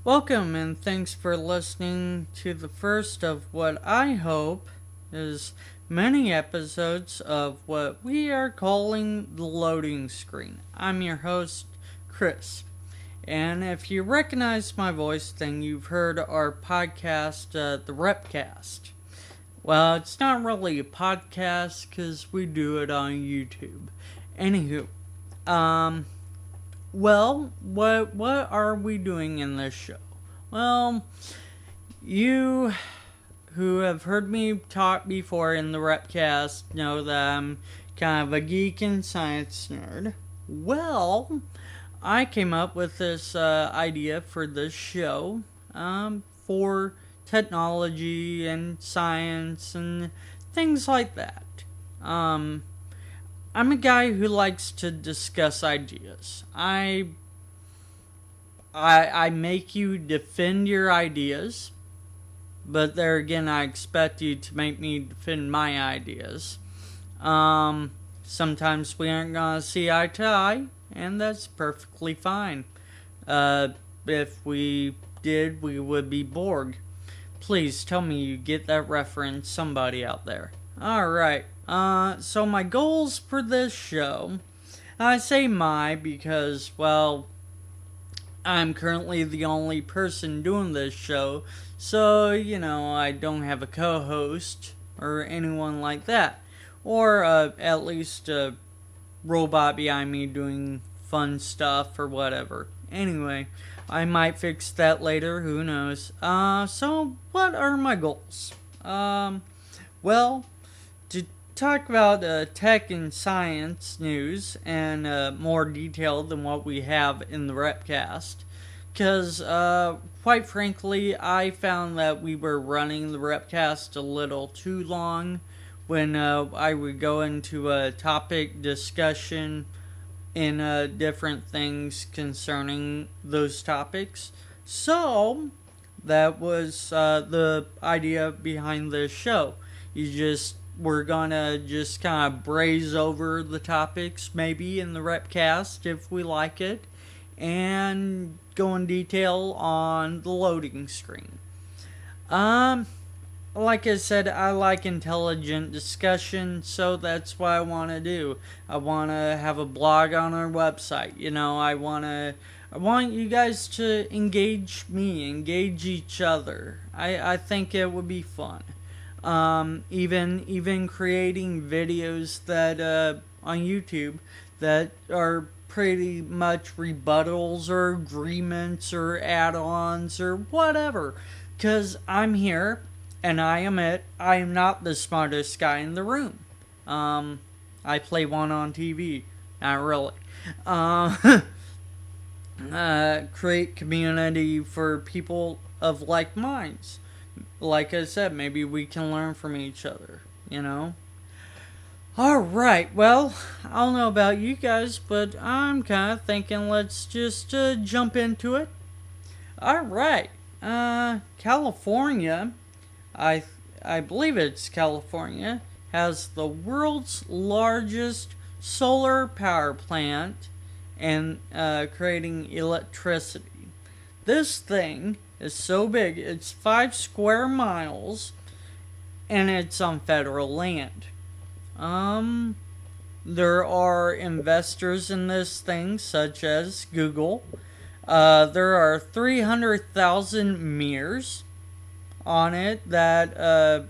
Welcome and thanks for listening to the first of what I hope is many episodes of what we are calling the loading screen. I'm your host, Chris. And if you recognize my voice, then you've heard our podcast, The Repcast. Well, it's not really a podcast because we do it on YouTube. Anywho, um, what are we doing in this show? Well, you who have heard me talk before in the Repcast know that I'm kind of a geek and science nerd. Well, I came up with this idea for this show for technology and science and things like that. Um, I'm a guy who likes to discuss ideas. I make you defend your ideas, but there again, I expect you to make me defend my ideas. Sometimes we aren't gonna see eye to eye, and that's perfectly fine. If we did, we would be Borg. Please tell me you get that reference, somebody out there. Alright, so my goals for this show, I say my because, well, I'm currently the only person doing this show, so, I don't have a co-host or anyone like that. Or at least a robot behind me doing fun stuff or whatever. Anyway, I might fix that later, who knows. So what are my goals? Well, to talk about tech and science news and more detail than what we have in the Repcast. Because, quite frankly, I found that we were running the Repcast a little too long when I would go into a topic discussion in different things concerning those topics. So, that was the idea behind this show. We're gonna just kind of braze over the topics, maybe in the Repcast if we like it, and go in detail on the loading screen. Like I said, I like intelligent discussion, so that's what I want to do. I want to have a blog on our website. I want you guys to engage me, engage each other. I think it would be fun. Even creating videos that on YouTube that are pretty much rebuttals or agreements or add-ons or whatever. Because I'm here, and I admit I am not the smartest guy in the room. I play one on TV. Not really. Create community for people of like minds. Like I said, maybe we can learn from each other, Alright, well, I don't know about you guys, but I'm kind of thinking let's just jump into it. Alright, California, I believe it's California, has the world's largest solar power plant and creating electricity. This thing is so big, it's 5 square miles, and it's on federal land. There are investors in this thing, such as Google. There are 300,000 mirrors on it that are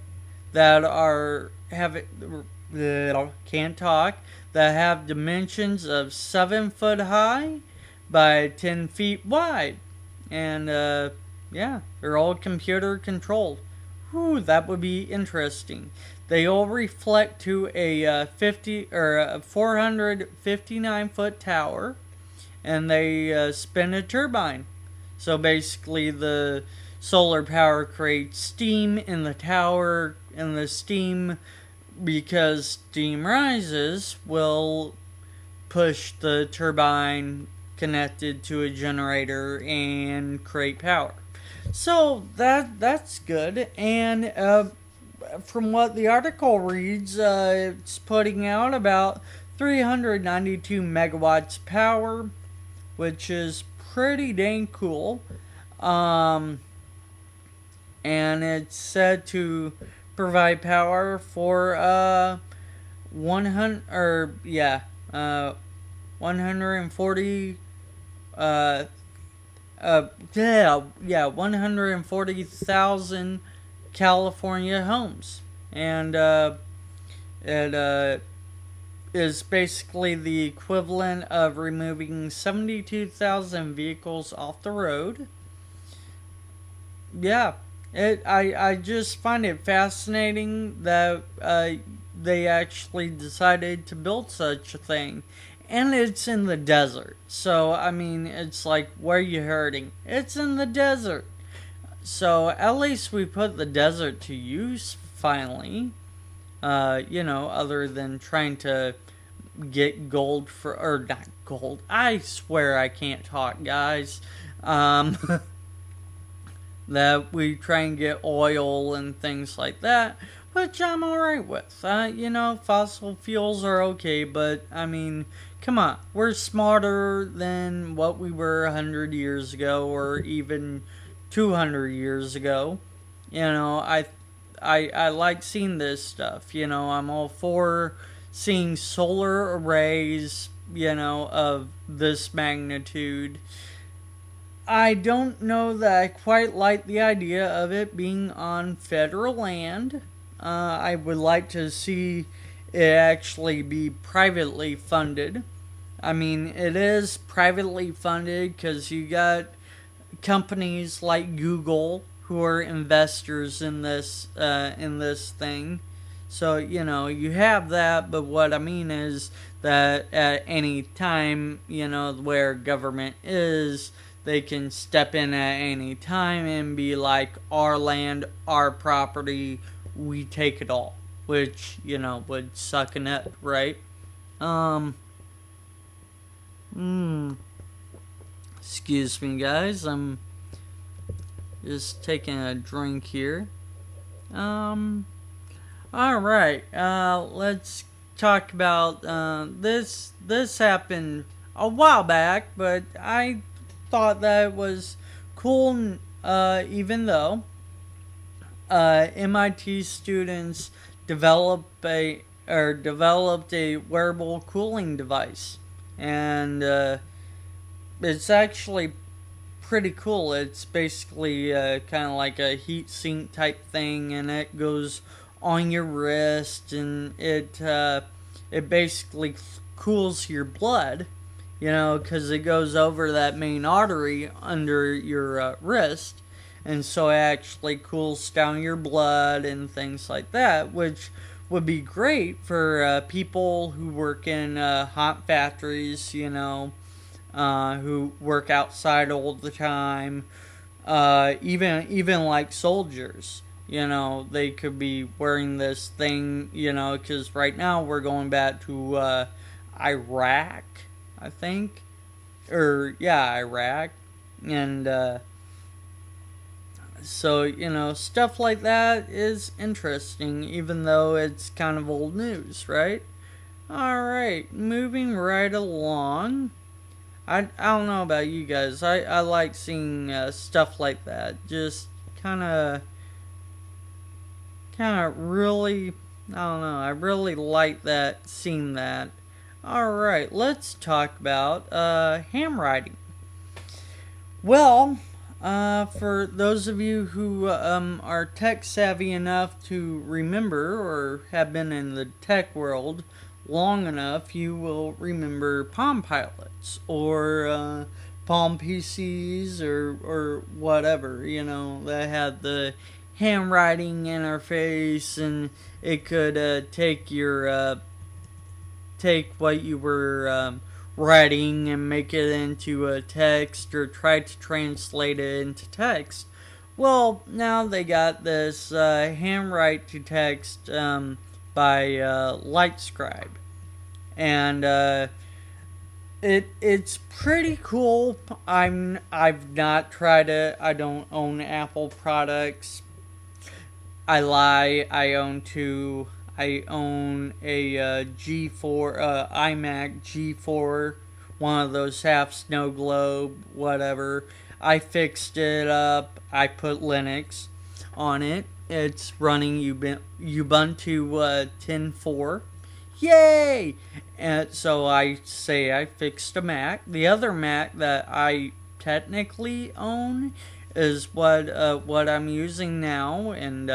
can't talk, that have dimensions of 7 foot high by 10 feet wide, and they're all computer controlled. Whew, that would be interesting. They all reflect to a 459 foot tower, and they spin a turbine. So basically, the solar power creates steam in the tower, and the steam, because steam rises, will push the turbine connected to a generator and create power. So that's good, and from what the article reads, it's putting out about 392 megawatts power, which is pretty dang cool. Um, and it's said to provide power for 100 or yeah, 140 uh yeah 140,000 California homes, and it is basically the equivalent of removing 72,000 vehicles off the road. Yeah, I just find it fascinating that they actually decided to build such a thing. And it's in the desert. So, I mean, it's like, where are you hurting? It's in the desert. So, at least we put the desert to use finally. Other than trying to get gold or not gold. I swear I can't talk, guys. Um, that we try and get oil and things like that, which I'm alright with. Fossil fuels are okay, but I mean, come on, we're smarter than what we were 100 years ago or even 200 years ago. I like seeing this stuff. I'm all for seeing solar arrays, of this magnitude. I don't know that I quite like the idea of it being on federal land. I would like to see it actually be privately funded. I mean, it is privately funded because you got companies like Google who are investors in this thing. So you have that, but what I mean is that at any time where government is, they can step in at any time and be like, our land, our property, we take it all. Which, would suck a nut, right? Um, hmm. Excuse me, guys. I'm just taking a drink here. Alright. Let's talk about, this. This happened a while back, but I thought that was cool, even though MIT students developed a wearable cooling device, and it's actually pretty cool. It's basically kind of like a heat sink type thing, and it goes on your wrist, and it basically cools your blood, because it goes over that main artery under your wrist, and so it actually cools down your blood and things like that, which would be great for people who work in hot factories, who work outside all the time, even like soldiers. They could be wearing this thing, because right now we're going back to Iraq, I think. Iraq. And so, stuff like that is interesting, even though it's kind of old news, right? Alright, moving right along. I don't know about you guys. I like seeing stuff like that. Just really, I don't know. I really like that, seeing that. Alright, let's talk about handwriting. Well, for those of you who are tech savvy enough to remember or have been in the tech world long enough, you will remember Palm Pilots or Palm PCs or whatever, that had the handwriting interface, and it could take what you were writing and make it into a text, or try to translate it into text. Well, now they got this handwrite to text by LightScribe, and it's pretty cool. I've not tried it. I don't own Apple products. I lie. I own two. I own a G4 iMac G4, one of those half snow globe, whatever. I fixed it up. I put Linux on it. It's running Ubuntu 10.4. Yay! And so I say I fixed a Mac. The other Mac that I technically own is what I'm using now, and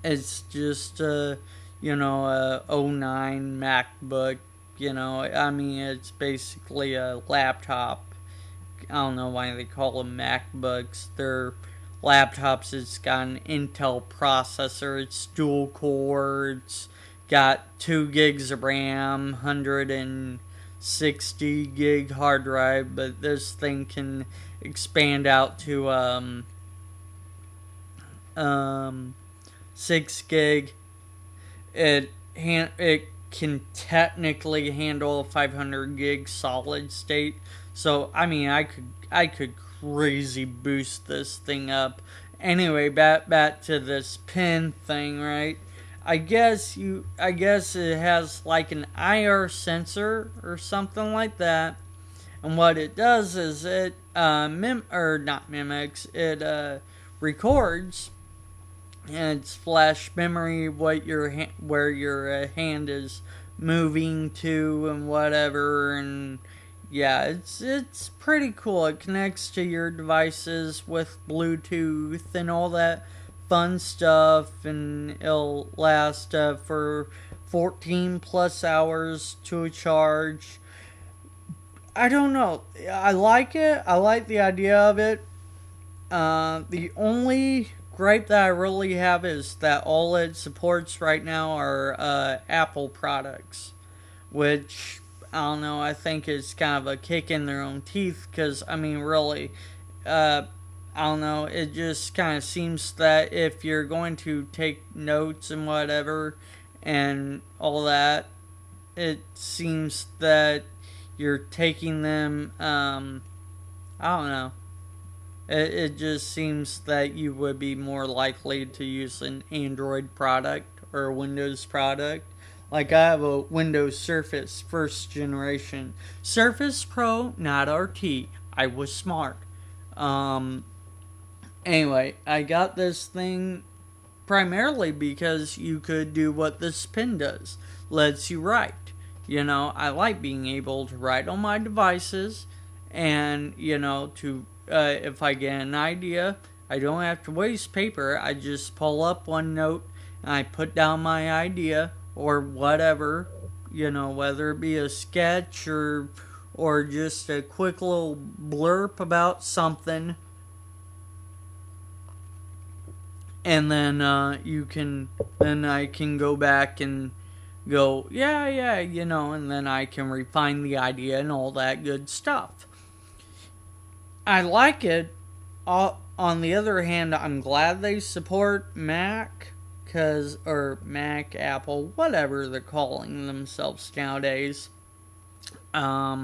it's just a '09 MacBook. I mean, it's basically a laptop. I don't know why they call them MacBooks. They're laptops. It's got an Intel processor. It's dual core. It's got 2 gigs of RAM, 160 gig hard drive, but this thing can expand out to 6 gig. It can technically handle a 500 gig solid state. So I mean, I could crazy boost this thing up. Anyway, back to this pen thing, right? I guess it has like an IR sensor or something like that. And what it does is it not mimics, it records, and it's flash memory where your hand is moving to and whatever. And yeah, it's pretty cool. It connects to your devices with Bluetooth and all that fun stuff, and it'll last for 14 plus hours to a charge. I don't know. I like it. I like the idea of it. The only gripe that I really have is that all it supports right now are Apple products, which I don't know. I think is kind of a kick in their own teeth because I mean, really, I don't know. It just kind of seems that if you're going to take notes and whatever and all that, it seems that you're taking them. I don't know. It just seems that you would be more likely to use an Android product or a Windows product. Like I have a Windows Surface first generation. Surface Pro, not RT. I was smart. Anyway, I got this thing primarily because you could do what this pen does. Lets you write. I like being able to write on my devices, and, to if I get an idea, I don't have to waste paper. I just pull up OneNote and I put down my idea or whatever, whether it be a sketch or just a quick little blurb about something. And then then I can go back and go, yeah, and then I can refine the idea and all that good stuff. I like it. On the other hand, I'm glad they support Mac, or Mac, Apple, whatever they're calling themselves nowadays. Because,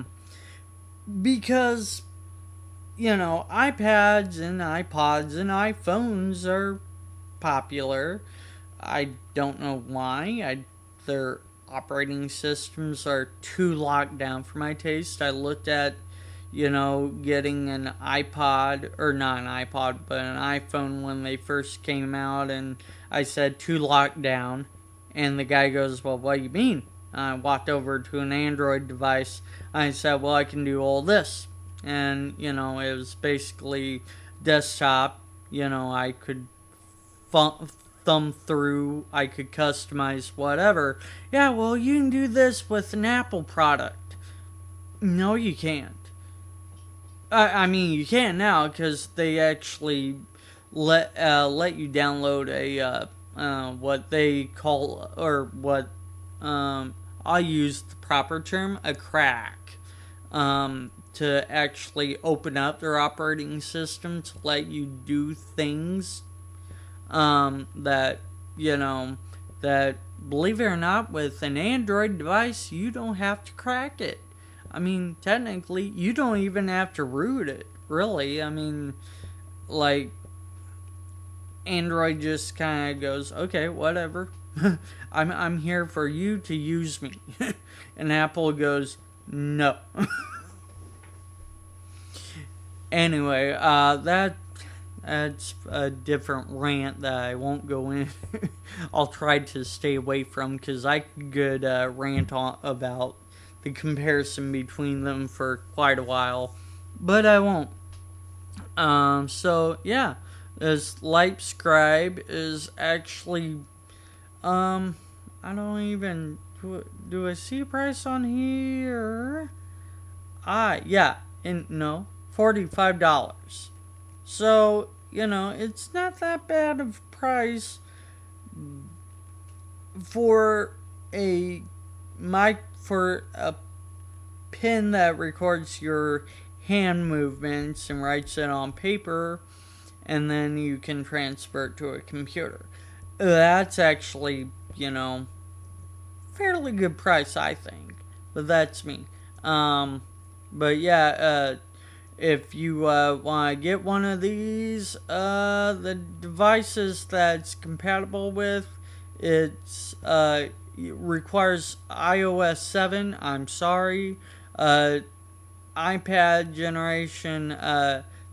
iPads and iPods and iPhones are popular. I don't know why. Their operating systems are too locked down for my taste. I looked at, getting an iPod, or not an iPod, but an iPhone when they first came out, and I said too locked down. And the guy goes, well, what do you mean? I walked over to an Android device. I said, well, I can do all this. And, it was basically desktop. I could thumb through, I could customize whatever. Yeah, well, you can do this with an Apple product. No, you can't. I mean, you can now because they actually let you download a what they call, or what I use the proper term, a crack, to actually open up their operating system to let you do things that believe it or not, with an Android device you don't have to crack it. I mean, technically you don't even have to root it, really. I mean, like, Android just kind of goes, okay, whatever. I'm here for you to use me. And Apple goes, no. Anyway, that's a different rant that I won't go in. I'll try to stay away from because I could rant on about the comparison between them for quite a while, but I won't. So yeah, this Lightscribe is actually I don't even do I see a price on here? Yeah, no, $45. So, it's not that bad of a price for a for a pen that records your hand movements and writes it on paper, and then you can transfer it to a computer. That's actually, fairly good price, I think. But that's me. But yeah, if you want to get one of these, the devices that's compatible with, it requires iOS 7. I'm sorry. iPad generation,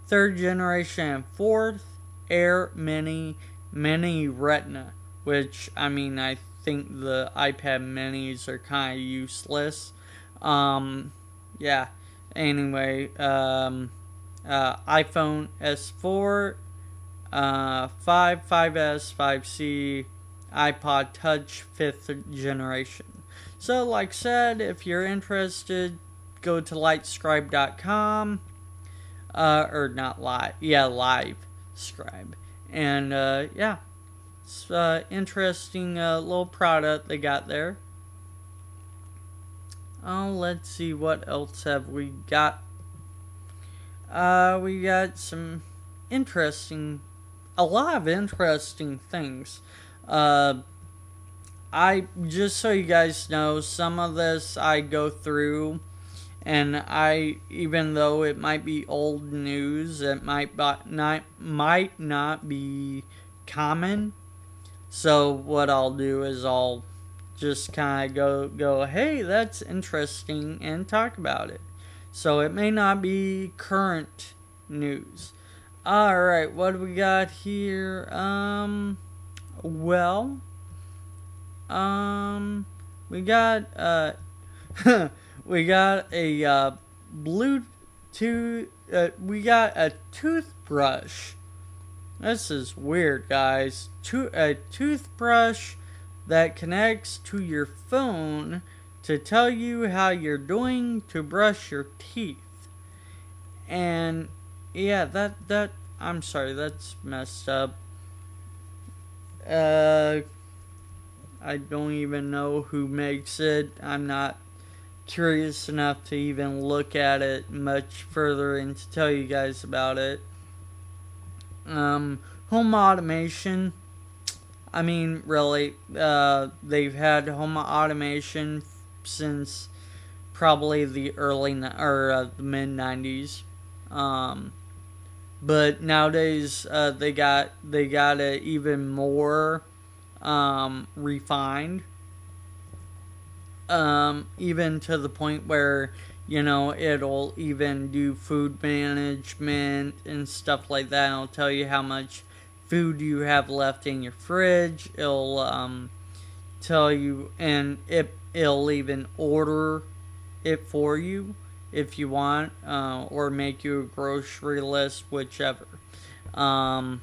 3rd generation and 4th, Air, Mini, Mini Retina. Which, I mean, I think the iPad minis are kind of useless. Yeah. Anyway, iPhone S4, 5S, 5C, iPod Touch 5th generation. So, like I said, if you're interested, go to lightscribe.com, or not live, live scribe. And, yeah, it's interesting little product they got there. Oh, let's see, what else have we got? We got a lot of interesting things. I, just so you guys know, some of this I go through, and even though it might be old news, it might not be common. So what I'll do is I'll just kind of go, hey, that's interesting, and talk about it. So it may not be current news. Alright, what do we got here? We got, we got a, Bluetooth, we got a toothbrush. This is weird, guys. A toothbrush that connects to your phone to tell you how you're doing to brush your teeth. And yeah, that I'm sorry, that's messed up. I don't even know who makes it. I'm not curious enough to even look at it much further and to tell you guys about it. Home automation. I mean, really, they've had home automation since probably the the mid 90s. But nowadays, they got it even more refined. Even to the point where, it'll even do food management and stuff like that. It'll tell you how much food you have left in your fridge. It'll tell you, and it'll even order it for you if you want, or make you a grocery list, whichever. That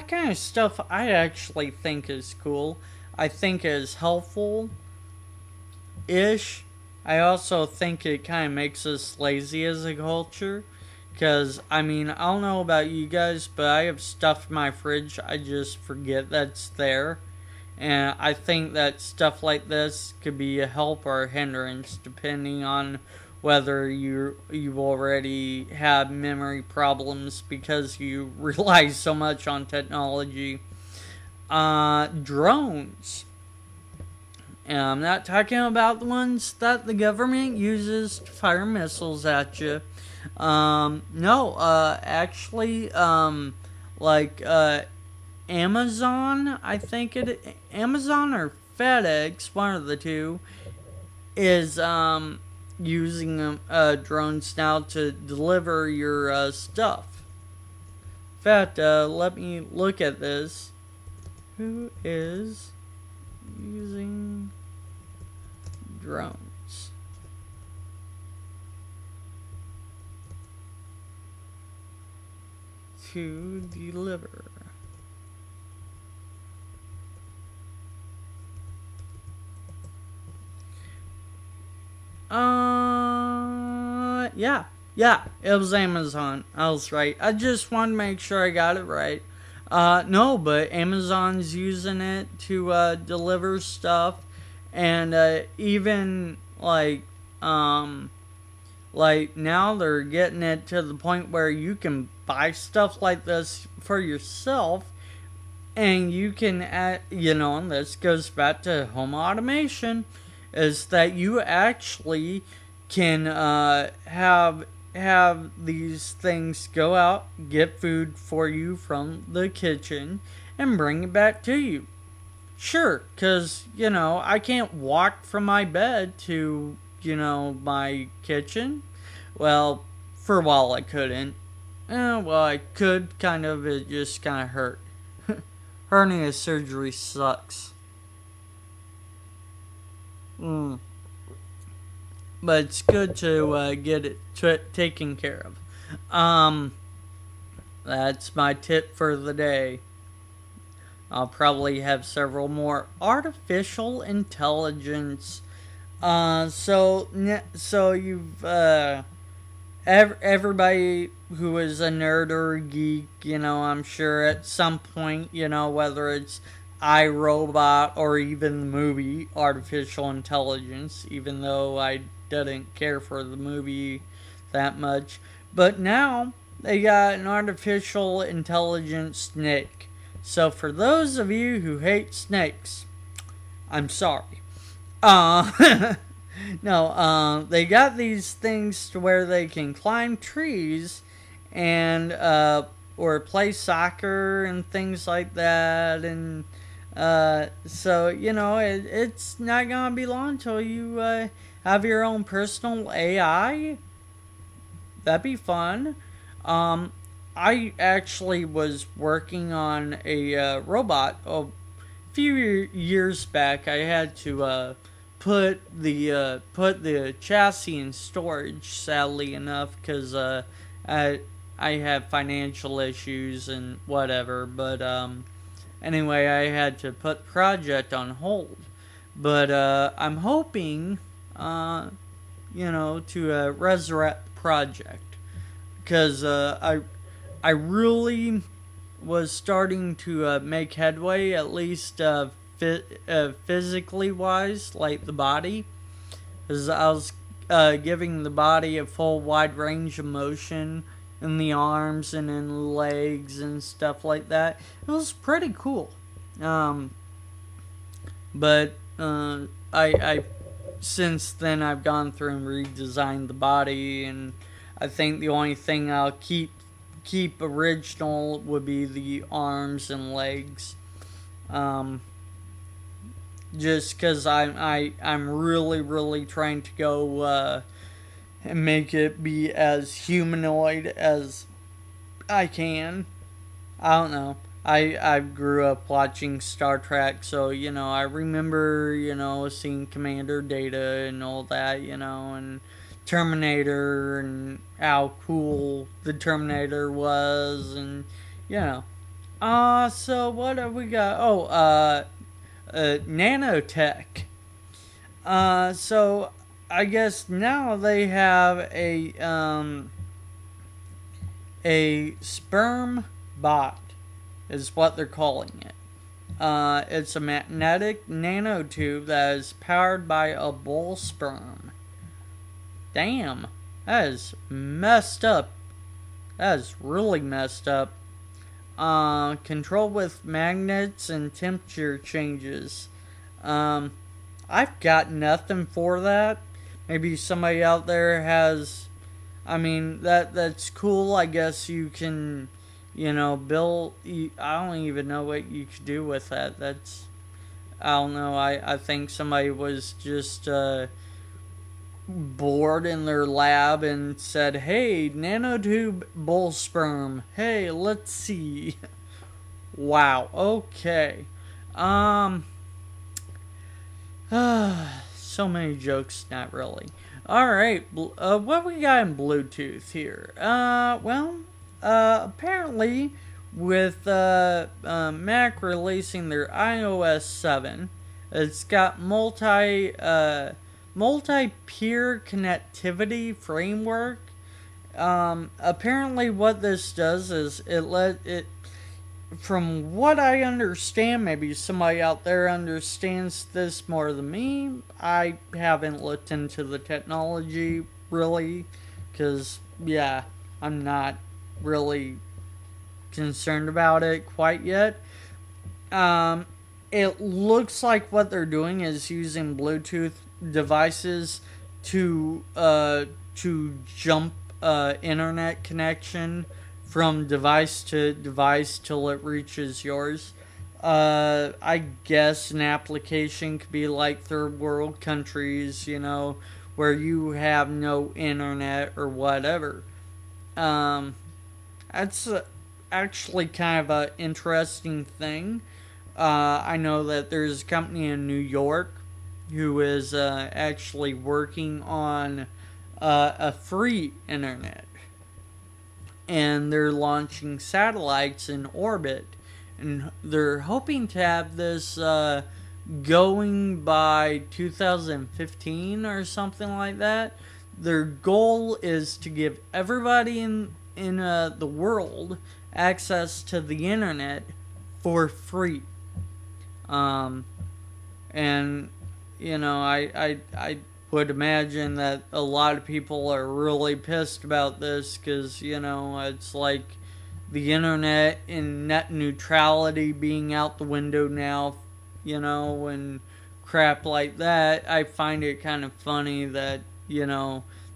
kind of stuff I actually think is cool. I think is helpful ish. I also think it kind of makes us lazy as a culture. Because, I mean, I don't know about you guys, but I have stuff in my fridge I just forget that's there. And I think that stuff like this could be a help or a hindrance, depending on whether you've already had memory problems because you rely so much on technology. Drones. And I'm not talking about the ones that the government uses to fire missiles at you. No, actually, like, Amazon, I think Amazon or FedEx, one of the two, is, using drones now to deliver your stuff. In fact, let me look at this. Who is using drones? To deliver. Yeah, it was Amazon. I was right. I just wanted to make sure I got it right. No, but Amazon's using it to deliver stuff, and even like now they're getting it to the point where you can buy stuff like this for yourself, and you can and this goes back to home automation, is that you actually can have these things go out, get food for you from the kitchen, and bring it back to you. Sure, because, I can't walk from my bed to, my kitchen. Well, for a while I couldn't. Well, I could, kind of, it just kind of hurt. Hernia surgery sucks. But it's good to get it taken care of. That's my tip for the day. I'll probably have several more. Artificial intelligence. So you've everybody who is a nerd or a geek, I'm sure at some point, whether it's iRobot or even the movie Artificial Intelligence, even though I didn't care for the movie that much. But now they got an artificial intelligence snake. So for those of you who hate snakes, I'm sorry. No, they got these things to where they can climb trees and or play soccer and things like that, and so it's not gonna be long until you have your own personal AI. That'd be fun. I actually was working on a robot a few years back. I had to put the chassis in storage, sadly enough, because I have financial issues and whatever. But anyway, I had to put the project on hold. But I'm hoping, to resurrect the project, because I really was starting to make headway, at least physically wise, like the body, because I was giving the body a full wide range of motion in the arms and in the legs and stuff like that. It was pretty cool. But I since then I've gone through and redesigned the body, and I think the only thing I'll keep original would be the arms and legs. Just because I'm really trying to go and make it be as humanoid as I can. I don't know. I grew up watching Star Trek, so I remember seeing Commander Data and all that, and Terminator and how cool the Terminator was, and so what have we got? Nanotech. So I guess now they have a sperm bot is what they're calling it. It's a magnetic nanotube that is powered by a bull sperm. Damn, that is messed up. That is really messed up. Controlled with magnets and temperature changes. I've got nothing for that. Maybe somebody out there has. I mean, that's cool. I guess you can, build. I don't even know what you could do with that. I don't know. I think somebody was just bored in their lab and said, "Hey, nanotube bull sperm. Hey, let's see." Wow. Okay. Um. So many jokes. Not really. All right. What we got in Bluetooth here? Apparently, with Mac releasing their iOS 7, it's got multi-peer connectivity framework. Apparently, what this does is from what I understand, maybe somebody out there understands this more than me. I haven't looked into the technology really, because, yeah, I'm not really concerned about it quite yet. It looks like what they're doing is using Bluetooth devices to jump internet connection from device to device till it reaches yours. I guess an application could be like third world countries, where you have no internet or whatever. That's actually kind of an interesting thing. I know that there's a company in New York who is actually working on a free internet. And they're launching satellites in orbit. And they're hoping to have this going by 2015 or something like that. Their goal is to give everybody in the world access to the internet for free. And I would imagine that a lot of people are really pissed about this because, it's like the internet and net neutrality being out the window now, and crap like that. I find it kind of funny that,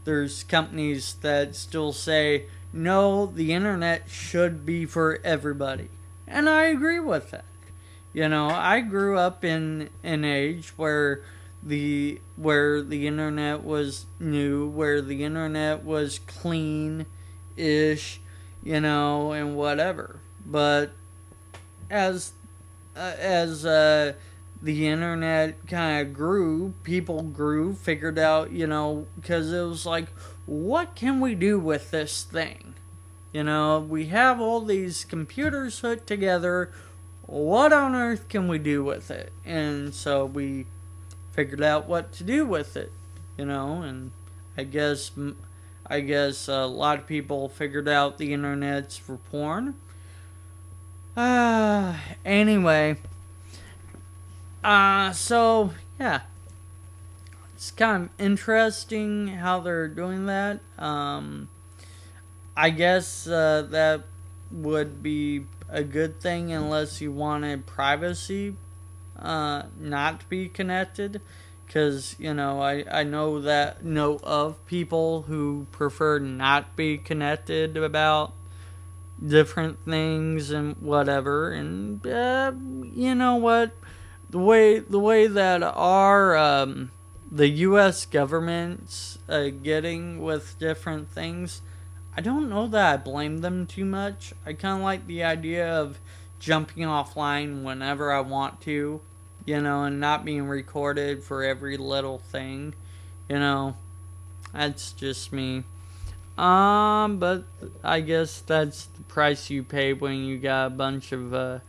there's companies that still say, no, the internet should be for everybody. And I agree with that. I grew up in an age where the internet was new, where the internet was clean-ish, and whatever. But as the internet kind of grew, people grew, figured out, because it was like, what can we do with this thing? We have all these computers hooked together. What on earth can we do with it? And so we figured out what to do with it, and I guess a lot of people figured out the internet's for porn. Anyway, so yeah, it's kind of interesting how they're doing that. I guess that would be a good thing unless you wanted privacy not to be connected, because I know of people who prefer not be connected about different things and whatever, and you know what, the way that our the U.S. government's getting with different things, I don't know that I blame them too much. I kind of like the idea of jumping offline whenever I want to, and not being recorded for every little thing, that's just me. But I guess that's the price you pay when you got a bunch of, I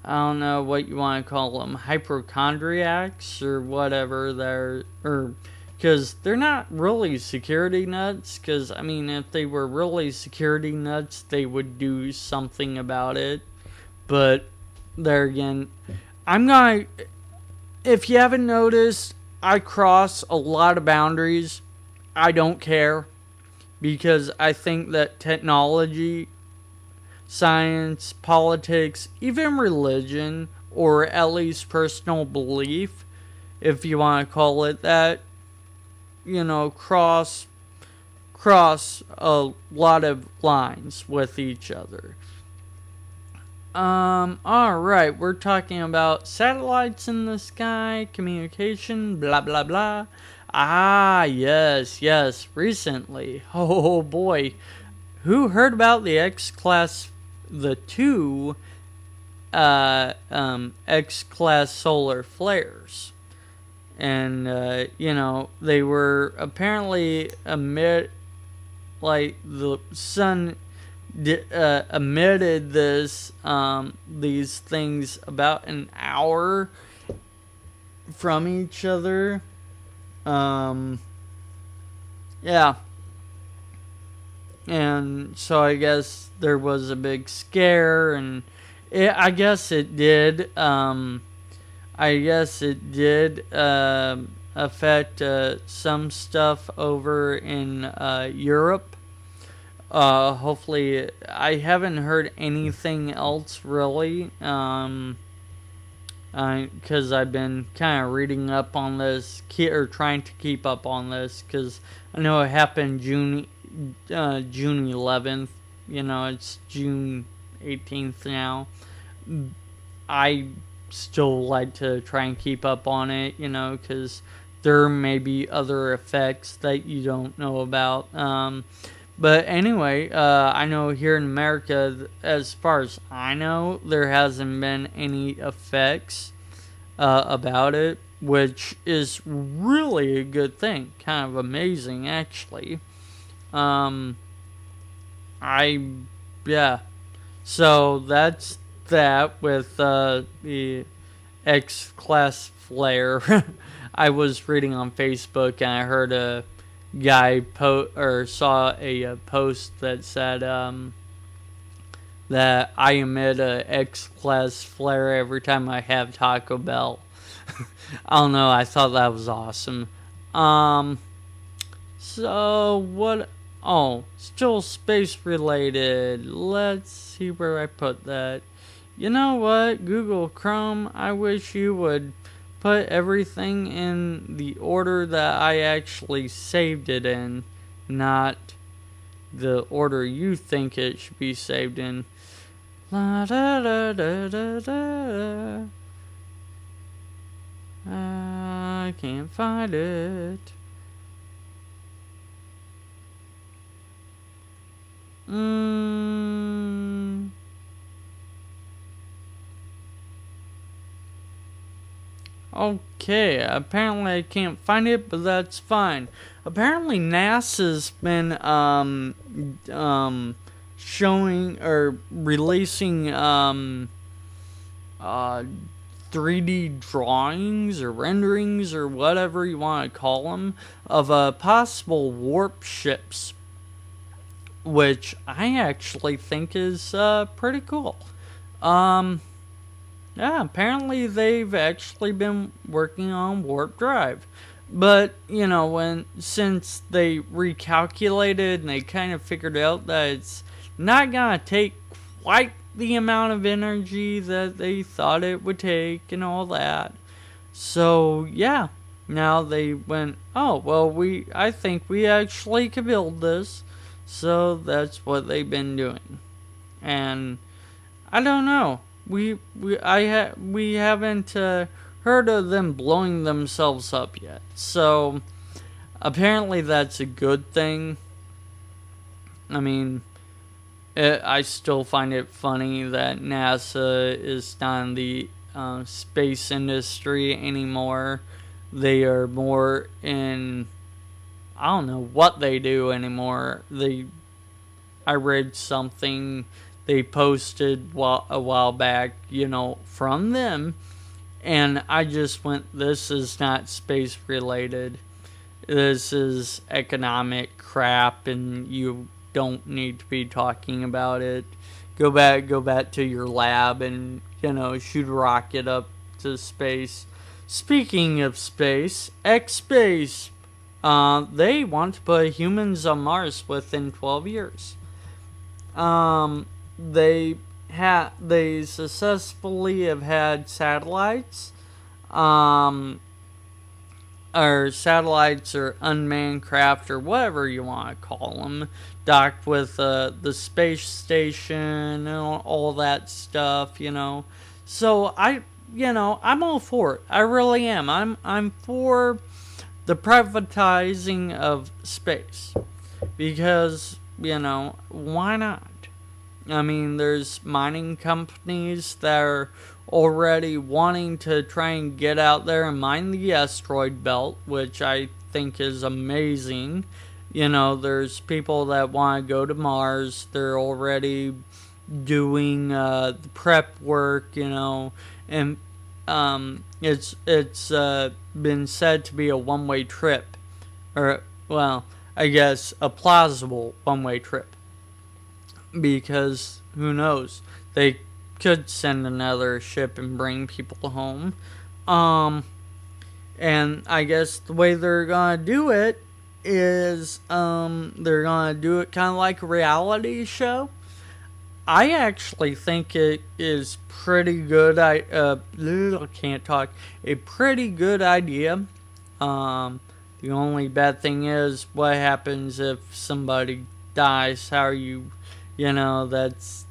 don't know what you want to call them, hypochondriacs or whatever, because they're not really security nuts, because, if they were really security nuts, they would do something about it. But, there again, if you haven't noticed, I cross a lot of boundaries. I don't care, because I think that technology, science, politics, even religion, or at least personal belief, if you want to call it that, cross a lot of lines with each other. Alright, we're talking about satellites in the sky, communication, blah blah blah. Ah, yes, yes, recently. Oh boy. Who heard about the X-Class, the two X-Class solar flares? And, they were apparently like, the sun emitted these things about an hour from each other. Yeah. And so I guess there was a big scare, and I guess it did. Affect some stuff over in Europe. Hopefully, I haven't heard anything else really. Because I've been kind of reading up on this, or trying to keep up on this, because I know it happened June 11th. It's June 18th now. I still like to try and keep up on it, because there may be other effects that you don't know about. But anyway, I know here in America, as far as I know, there hasn't been any effects about it, which is really a good thing. Kind of amazing, actually. Yeah. So that's that with the X-Class flare. I was reading on Facebook and I heard a guy saw a post that said that I emit a X-Class flare every time I have Taco Bell. I don't know, I thought that was awesome. So what? Oh, still space related. Let's see where I put that. You know what, Google Chrome, I wish you would put everything in the order that I actually saved it in, not the order you think it should be saved in. La da da da da da. I can't find it. Okay, apparently I can't find it, but that's fine. Apparently NASA's been showing or releasing 3D drawings or renderings or whatever you want to call them of possible warp ships, which I actually think is pretty cool. Yeah, apparently they've actually been working on warp drive. But, since they recalculated and they kind of figured out that it's not gonna take quite the amount of energy that they thought it would take and all that. So, yeah, now they went, oh, well, I think we actually could build this. So that's what they've been doing. And I don't know. We haven't heard of them blowing themselves up yet. So apparently that's a good thing. I mean, I still find it funny that NASA is not in the space industry anymore. They are more in, I don't know what they do anymore. I read something they posted a while back, from them, and I just went, this is not space related. This is economic crap, and you don't need to be talking about it. Go back to your lab and, shoot a rocket up to space. Speaking of space, X-Space, they want to put humans on Mars within 12 years. They successfully have had satellites, or satellites or unmanned craft or whatever you want to call them, docked with the space station and all that stuff, So I'm all for it. I really am. I'm for the privatizing of space. Because, why not? I mean, there's mining companies that are already wanting to try and get out there and mine the asteroid belt, which I think is amazing. There's people that want to go to Mars. They're already doing the prep work, and it's been said to be a one-way trip, or well, I guess a plausible one-way trip, because who knows, they could send another ship and bring people home. And I guess the way they're gonna do it is they're gonna do it kind of like a reality show. I actually think it is pretty good. I can't talk. A pretty good idea. The only bad thing is what happens if somebody dies. How are you? That's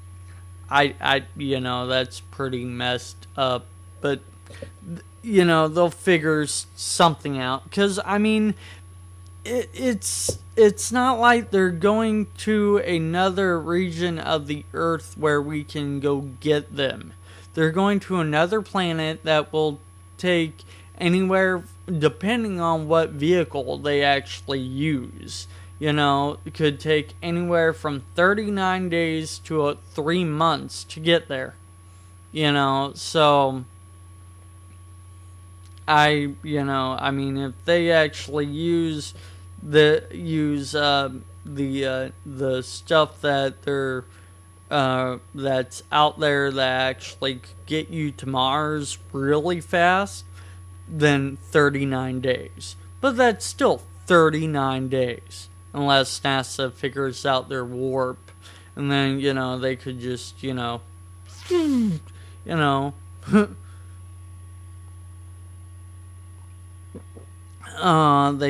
that's pretty messed up. But they'll figure something out. Because I mean, it's not like they're going to another region of the Earth where we can go get them. They're going to another planet that will take anywhere, depending on what vehicle they actually use. It could take anywhere from 39 days to 3 months to get there. So I mean, if they actually use the stuff that they're that's out there that actually get you to Mars really fast, then 39 days. But that's still 39 days, unless NASA figures out their warp, and then they could just they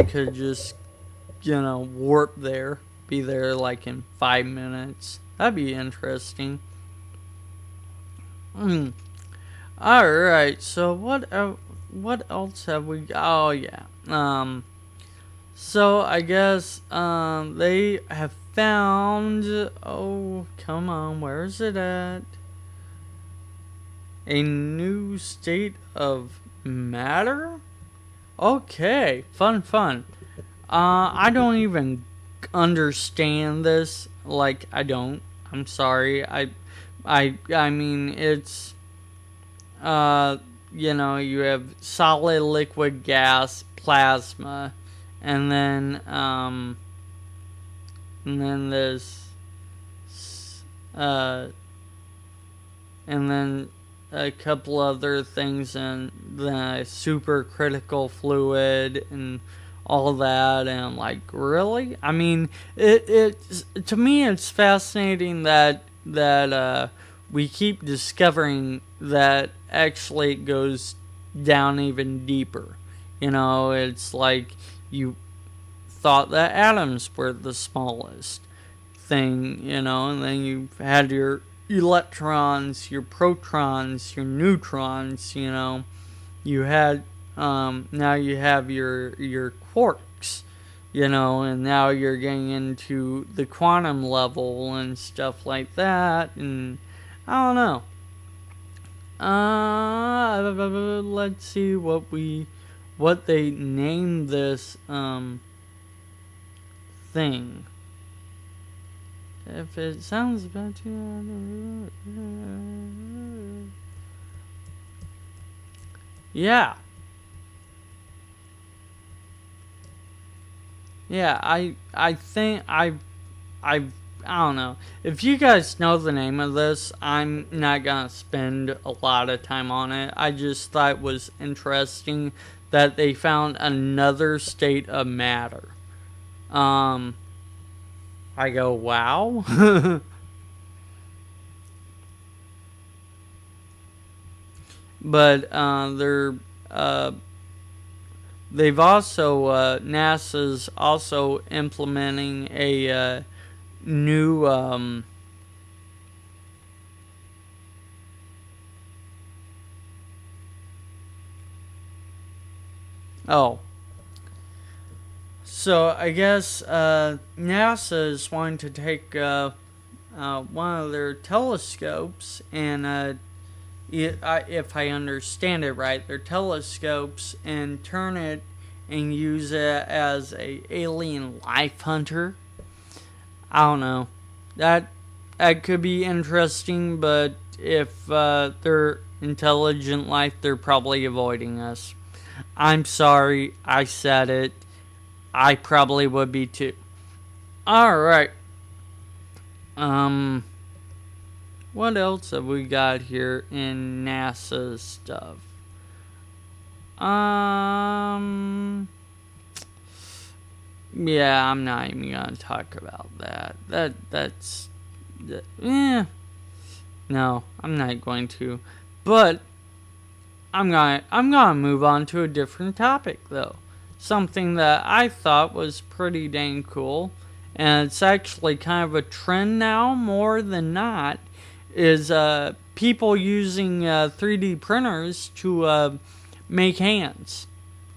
could just warp there, be there like in 5 minutes. That'd be interesting. Alright, so what else have we got? Oh yeah. So I guess they have found, oh come on, where is it at? A new state of matter? Okay, fun. I don't even understand this. Like, I don't. I'm sorry. I mean, it's, you have solid, liquid, gas, plasma, and then there's, and then a couple other things in the supercritical fluid and all that, and I'm like, really? I mean, it to me it's fascinating that we keep discovering that actually it goes down even deeper. It's like you thought that atoms were the smallest thing, and then you had your electrons, your protons, your neutrons, you had now you have your quarks, and now you're getting into the quantum level and stuff like that, and I don't know. Let's see what they named this thing. If it sounds bad to you, yeah. Yeah, I think I don't know. If you guys know the name of this, I'm not gonna spend a lot of time on it. I just thought it was interesting that they found another state of matter. I go, wow. But they've also NASA's also implementing a new So I guess NASA is wanting to take one of their telescopes and if I understand it right, their telescopes and turn it and use it as a alien life hunter. I don't know. That could be interesting, but if they're intelligent life, they're probably avoiding us. I'm sorry, I said it. I probably would be too. Alright. What else have we got here in NASA stuff? Yeah, I'm not even gonna talk about that. No, I'm not going to. But I'm gonna move on to a different topic though. Something that I thought was pretty dang cool, and it's actually kind of a trend now more than not, is people using 3D printers to make hands.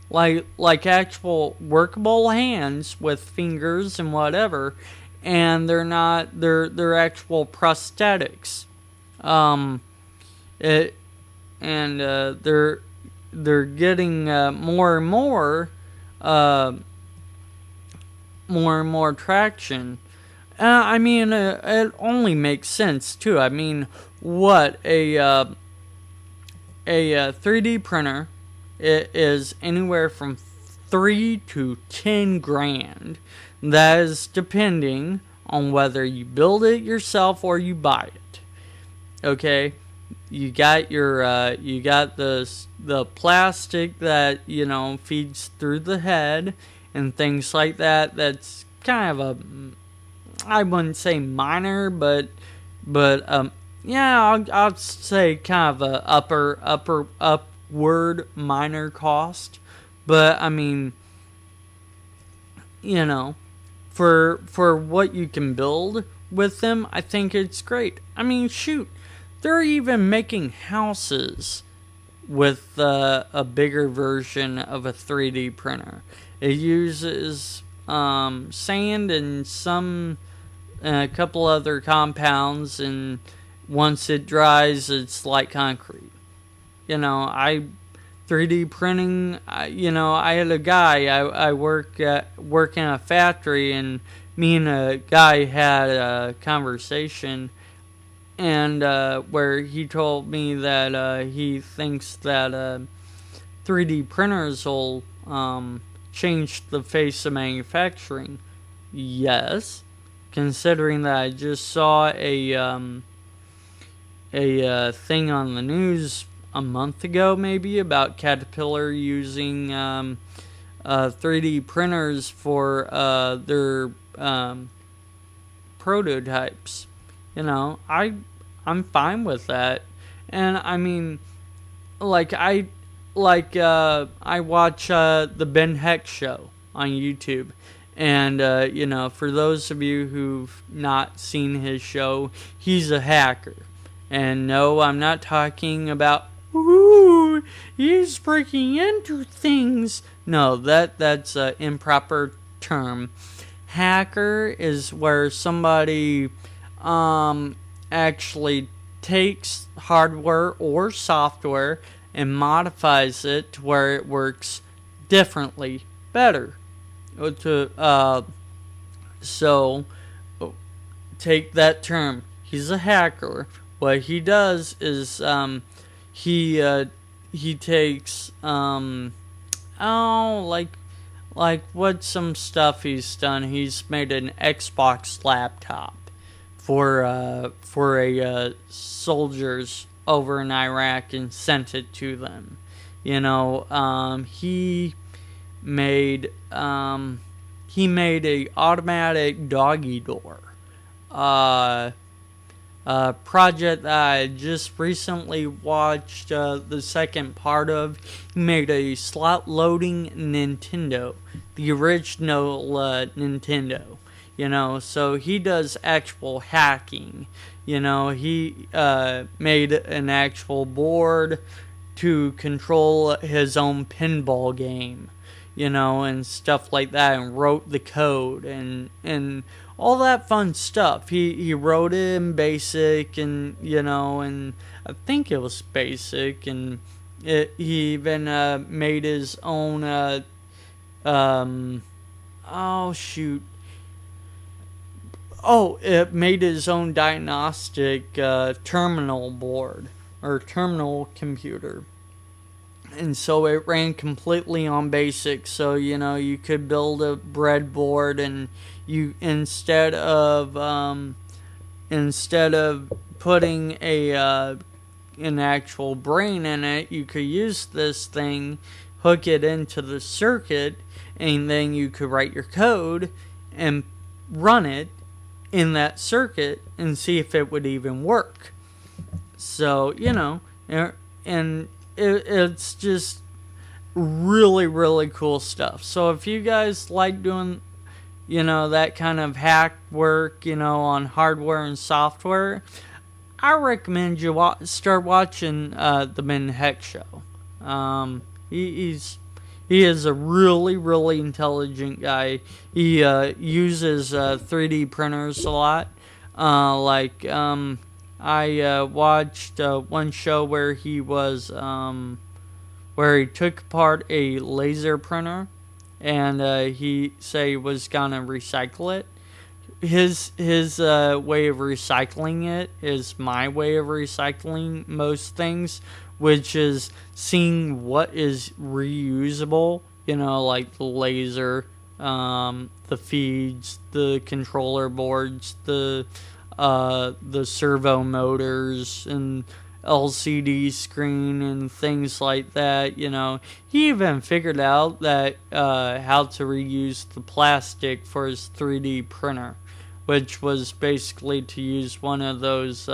Like actual workable hands with fingers and whatever, and they're actual prosthetics. It and they're getting more and more traction. I mean, it only makes sense too. I mean, what a 3D printer, it is anywhere from 3 to 10 grand. That is depending on whether you build it yourself or you buy it. Okay, you got the plastic that feeds through the head and things like that. That's kind of I wouldn't say minor, but yeah, I'll say kind of a upward minor cost. But I mean, for what you can build with them, I think it's great. I mean, shoot, they're even making houses with a bigger version of a 3D printer. It uses sand and a couple other compounds, and once it dries, it's like concrete. 3D printing. I had a guy. I work in a factory, and me and a guy had a conversation, and where he told me that he thinks that 3D printers will change the face of manufacturing. Yes, considering that I just saw a thing on the news a month ago, maybe, about Caterpillar using 3D printers for their prototypes. I'm fine with that, and I mean, I watch the Ben Heck Show on YouTube. And, for those of you who've not seen his show, he's a hacker. And no, I'm not talking about, ooh, he's breaking into things. No, that's an improper term. Hacker is where somebody actually takes hardware or software and modifies it to where it works differently, better. So take that term. He's a hacker. What he does is he takes what's some stuff he's done. He's made an Xbox laptop for a soldiers over in Iraq and sent it to them. He made a automatic doggy door project that I just recently watched the second part of. He made a slot loading Nintendo, the original Nintendo. So he does actual hacking. He made an actual board to control his own pinball game. and stuff like that, and wrote the code and all that fun stuff. He wrote it in BASIC, and I think it was BASIC, and he even made his own oh shoot. Oh, it made his own diagnostic terminal board or terminal computer. And so it ran completely on BASIC. So, you could build a breadboard, and you instead of putting an actual brain in it, you could use this thing, hook it into the circuit, and then you could write your code and run it in that circuit and see if it would even work. So, and it's just really, really cool stuff. So if you guys like doing, that kind of hack work, on hardware and software, I recommend you start watching the Ben Heck Show. He is a really, really intelligent guy. He uses 3D printers a lot. I watched one show where he took apart a laser printer, and he said he was gonna recycle it. His way of recycling it is my way of recycling most things, which is seeing what is reusable, like the laser, the feeds, the controller boards, the servo motors, and LCD screen and things like that. He even figured out that how to reuse the plastic for his 3D printer, which was basically to use one of those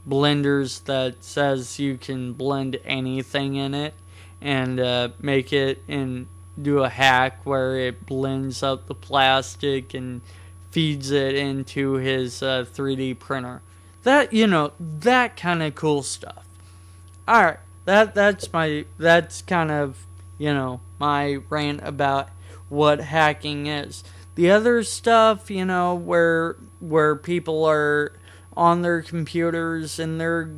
blenders that says you can blend anything in it, and make it and do a hack where it blends up the plastic and feeds it into his 3D printer. That kind of cool stuff. Alright, that's kind of, my rant about what hacking is. The other stuff, where people are on their computers and they're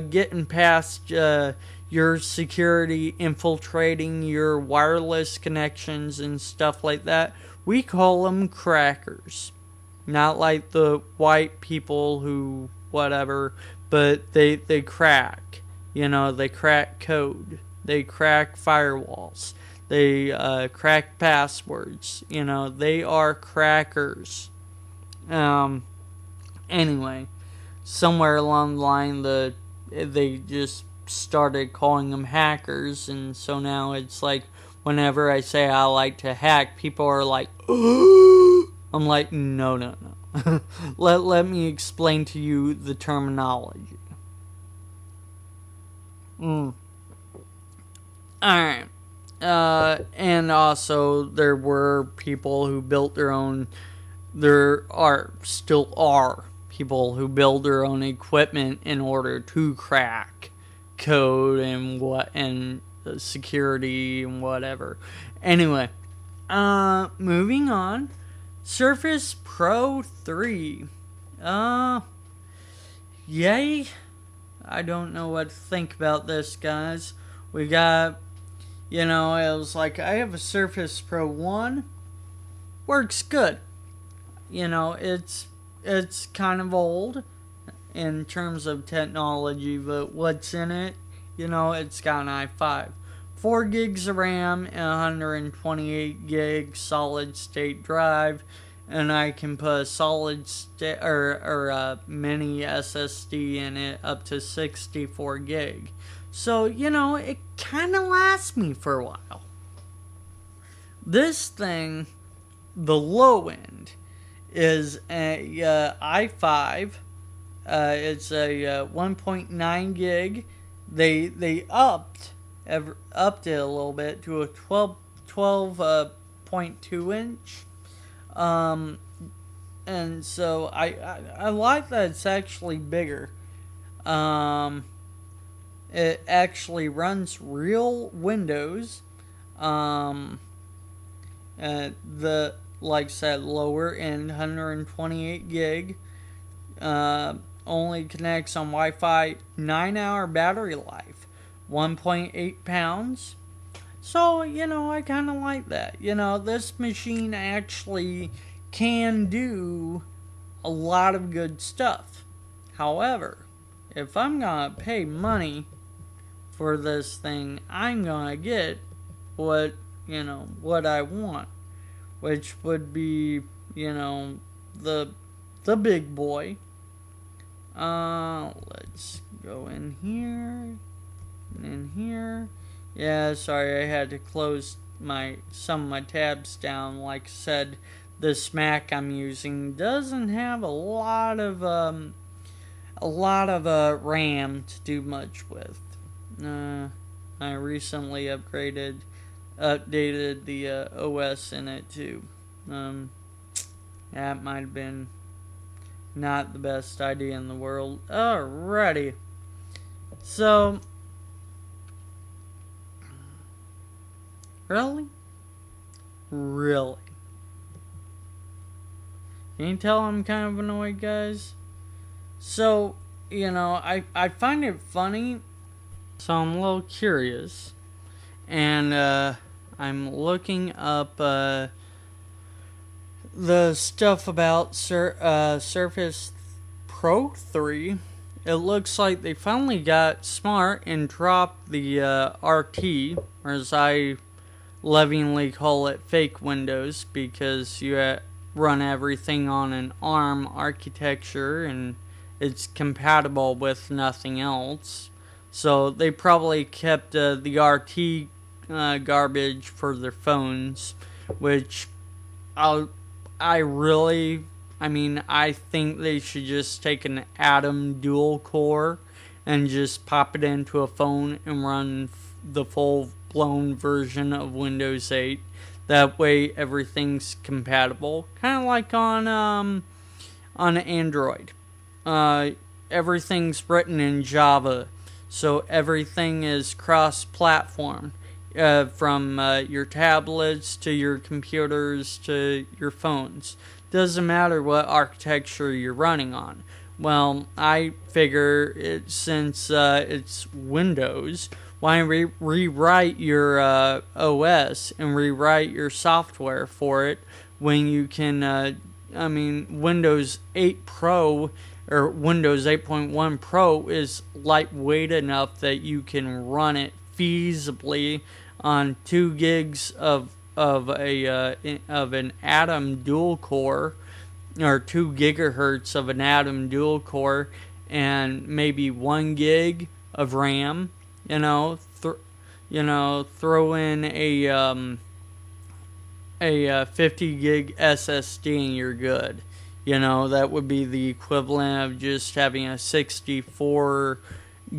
getting past your security, infiltrating your wireless connections and stuff like that, we call them crackers. Not like the white people who whatever, but they crack. They crack code. They crack firewalls. They crack passwords. They are crackers. Anyway, somewhere along the line, they just started calling them hackers, and so now it's like whenever I say I like to hack, people are like, "Oh!" I'm like, no. let me explain to you the terminology. Alright. And also, there were people who built their own. Still are people who build their own equipment in order to crack code and security and whatever. Anyway, moving on. Surface Pro 3. Yay. I don't know what to think about this, guys. We got, it was like, I have a Surface Pro 1. Works good. It's kind of old in terms of technology, but what's in it? It's got an i5. 4 gigs of RAM and 128 gig solid state drive, and I can put a solid state or a mini SSD in it up to 64 gig. So, it kind of lasts me for a while. This thing, the low end, is a i5. It's a 1.9 gig. They upped it a little bit to a 12.2 inch. And so I like that it's actually bigger. It actually runs real Windows. The, like I said, lower end 128 gig. Only connects on Wi-Fi. 9-hour battery life. 1.8 pounds. So, I kind of like that. This machine actually can do a lot of good stuff. However, if I'm going to pay money for this thing, I'm going to get what I want, which would be, the big boy. Let's go in here, and in here. Yeah, sorry, I had to close some of my tabs down. Like I said, this Mac I'm using doesn't have a lot of RAM to do much with. I recently updated the OS in it too. That might have been not the best idea in the world. Alrighty. So, really? Really? Can you tell I'm kind of annoyed, guys? So, I find it funny, so I'm a little curious. And, I'm looking up, the stuff about Surface Pro 3. It looks like they finally got smart and dropped the RT, or as I lovingly call it, fake Windows, because you run everything on an ARM architecture and it's compatible with nothing else. So they probably kept the RT garbage for their phones, which I think they should just take an Atom dual core and just pop it into a phone and run the full-blown version of Windows 8. That way everything's compatible. Kind of like on Android. Everything's written in Java, so everything is cross-platform. From your tablets to your computers to your phones. Doesn't matter what architecture you're running on. Well, I figure since it's Windows, why rewrite your OS and rewrite your software for it when you can, Windows 8 Pro or Windows 8.1 Pro is lightweight enough that you can run it feasibly on 2 gigs of an Atom dual core, or 2 gigahertz of an Atom dual core, and maybe 1 gig of RAM. Throw in a 50 gig SSD and you're good. That would be the equivalent of just having a 64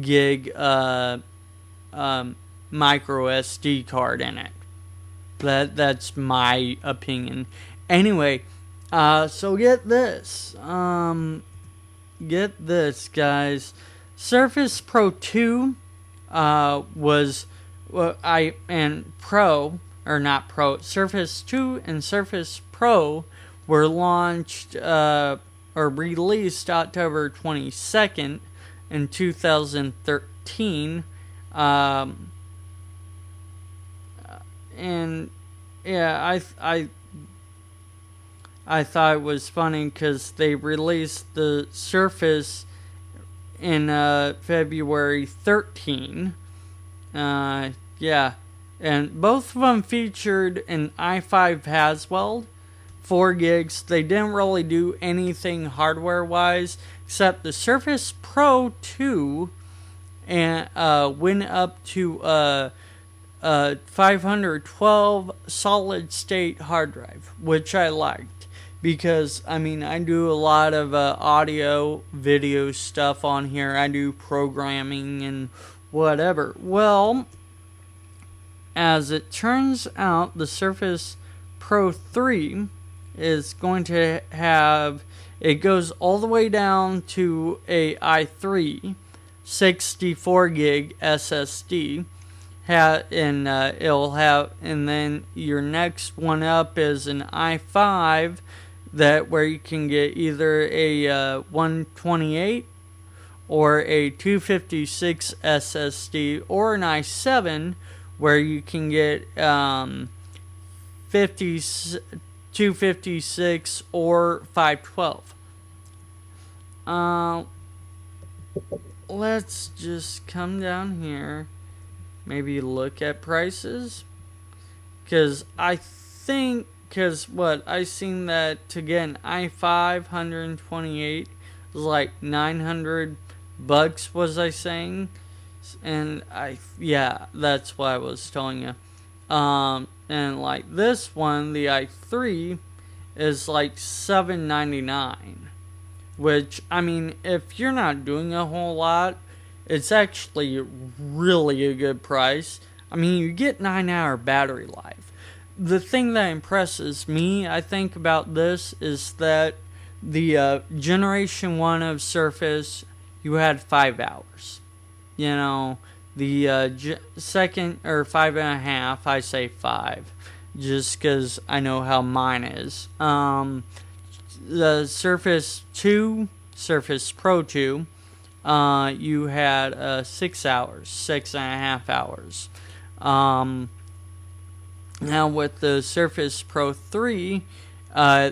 gig micro SD card in it. That's my opinion. Anyway, so get this. Get this, guys. Surface Pro 2 Surface 2 and Surface Pro were launched or released October 22nd in 2013. And yeah, I thought it was funny because they released the Surface in February 13. Yeah, and both of them featured an i5 Haswell, 4 gigs. They didn't really do anything hardware-wise, except the Surface Pro 2 and went up to 512 solid-state hard drive, which I liked. Because, I do a lot of audio, video stuff on here. I do programming and whatever. Well, as it turns out, the Surface Pro 3 is going to have, it goes all the way down to a i3 64 gig SSD, it'll have, and then your next one up is an i5 that where you can get either a 128 or a 256 SSD or an i7 where you can get 256 or 512. Let's just come down here, maybe look at prices, because what I seen that to get an i5 128 is like $900, was I saying? And yeah, that's what I was telling you. And like this one, the i3 is like $799, which, I mean, if you're not doing a whole lot, it's actually really a good price. I mean, you get 9-hour battery life. The thing that impresses me, I think, about this is that the Generation 1 of Surface, you had 5 hours. You know, the second, or 5.5, I say 5, just because I know how mine is. The Surface 2, Surface Pro 2, you had 6 hours, 6.5 hours. Now with the Surface Pro 3,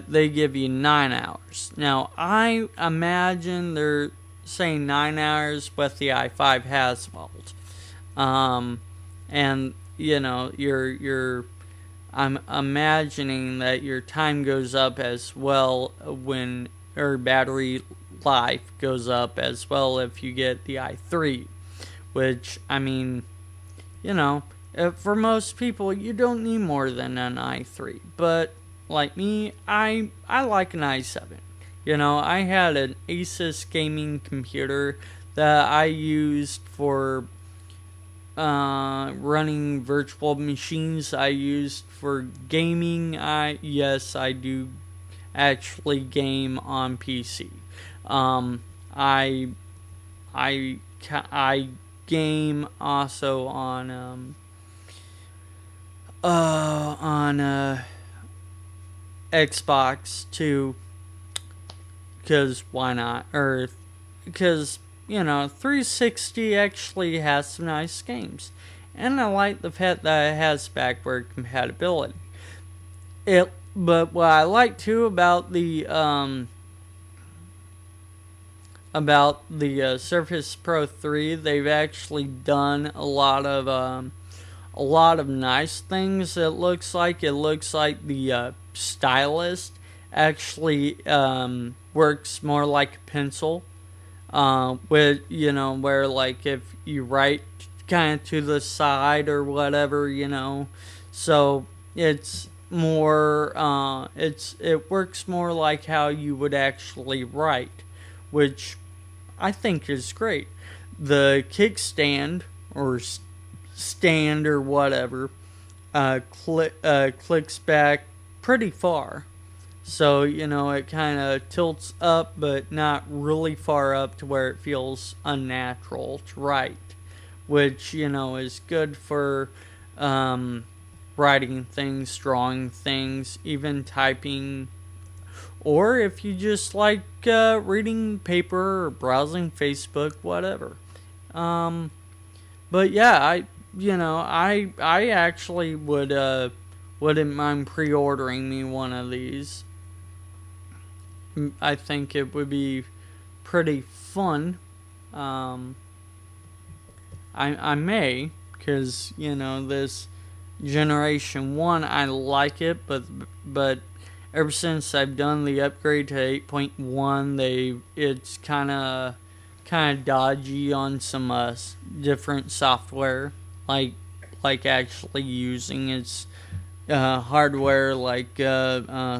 they give you 9 hours. Now I imagine they're saying 9 hours with the i5 Haswell. And you know, I'm imagining that your time goes up as well when, or battery life goes up as well if you get the i3, which, I mean, you know, for most people you don't need more than an i3, but like me, I like an i7. You know, I had an Asus gaming computer that I used for running virtual machines. I used for gaming. Yes, I do actually game on PC. I game also on Xbox too, because why not? Or because, you know, 360 actually has some nice games, and I like the fact that it has backward compatibility. But what I like too about the Surface Pro 3, they've actually done a lot of nice things. It looks like the stylus actually works more like a pencil. With, you know, where like if you write kind of to the side or whatever, you know, so it's more it works more like how you would actually write, which I think is great. The kickstand or stand or whatever clicks back pretty far. So, you know, it kind of tilts up, but not really far up to where it feels unnatural to write, which, you know, is good for writing things, drawing things, even typing, or if you just like reading paper or browsing Facebook, whatever. But yeah, I actually wouldn't mind pre-ordering me one of these. I think it would be pretty fun. I may, because, you know, this Generation 1, I like it, but ever since I've done the upgrade to 8.1, it's kind of dodgy on some different software, like actually using its hardware, like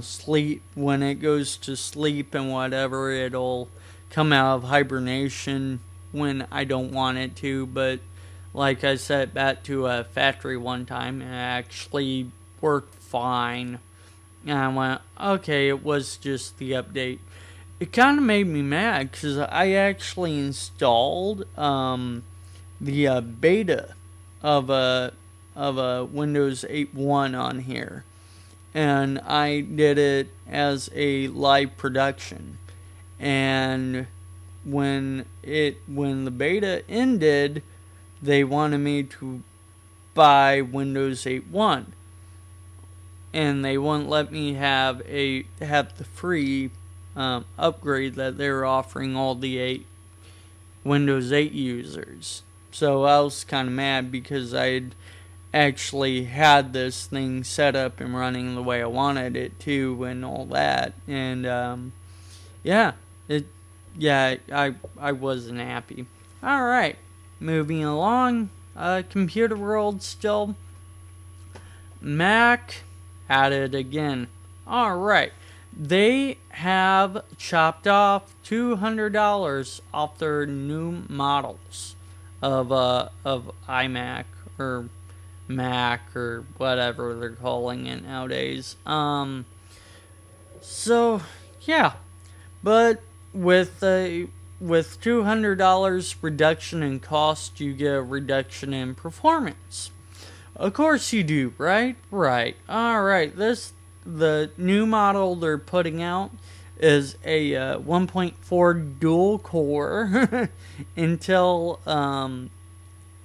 sleep. When it goes to sleep and whatever, it'll come out of hibernation when I don't want it to. But like I set it back to a factory one time, and it actually worked fine. And I went, okay, it was just the update. It kind of made me mad because I actually installed the beta of a Windows 8.1 on here, and I did it as a live production. And when the beta ended, they wanted me to buy Windows 8.1, and they wouldn't let me have the free upgrade that they were offering all the Windows 8 users. So I was kind of mad because I'd actually had this thing set up and running the way I wanted it to and all that. And I wasn't happy. All right, moving along. Computer world still. Mac at it again. All right. They have chopped off $200 off their new models of iMac or Mac or whatever they're calling it nowadays. So yeah, but with $200 reduction in cost, you get a reduction in performance. Of course you do, right? Right. All right. The new model they're putting out is a 1.4 dual core Intel